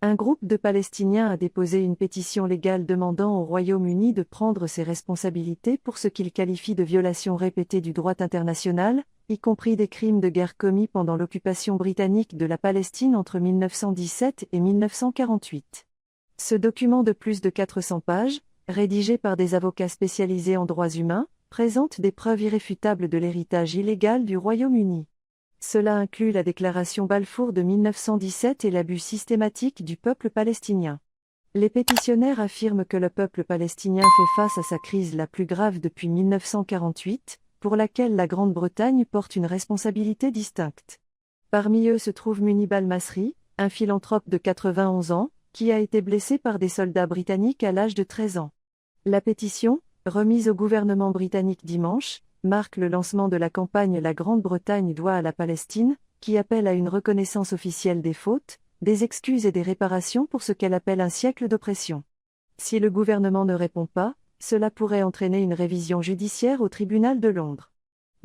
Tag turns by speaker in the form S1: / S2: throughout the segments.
S1: Un groupe de Palestiniens a déposé une pétition légale demandant au Royaume-Uni de prendre ses responsabilités pour ce qu'il qualifie de violation répétée du droit international, y compris des crimes de guerre commis pendant l'occupation britannique de la Palestine entre 1917 et 1948. Ce document de plus de 400 pages, rédigé par des avocats spécialisés en droits humains, présente des preuves irréfutables de l'héritage illégal du Royaume-Uni. Cela inclut la déclaration Balfour de 1917 et l'abus systématique du peuple palestinien. Les pétitionnaires affirment que le peuple palestinien fait face à sa crise la plus grave depuis 1948, pour laquelle la Grande-Bretagne porte une responsabilité distincte. Parmi eux se trouve Munib al-Masri, un philanthrope de 91 ans, qui a été blessé par des soldats britanniques à l'âge de 13 ans. La pétition, remise au gouvernement britannique dimanche, marque le lancement de la campagne La Grande-Bretagne doit à la Palestine, qui appelle à une reconnaissance officielle des fautes, des excuses et des réparations pour ce qu'elle appelle un siècle d'oppression. Si le gouvernement ne répond pas, cela pourrait entraîner une révision judiciaire au tribunal de Londres.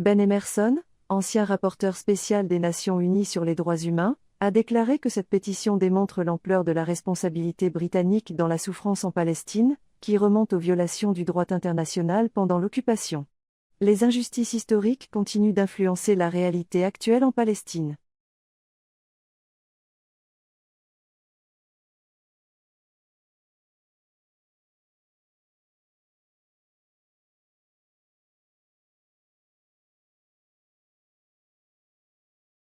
S1: Ben Emmerson, ancien rapporteur spécial des Nations Unies sur les droits humains, a déclaré que cette pétition démontre l'ampleur de la responsabilité britannique dans la souffrance en Palestine, qui remonte aux violations du droit international pendant l'occupation. Les injustices historiques continuent d'influencer la réalité actuelle en Palestine.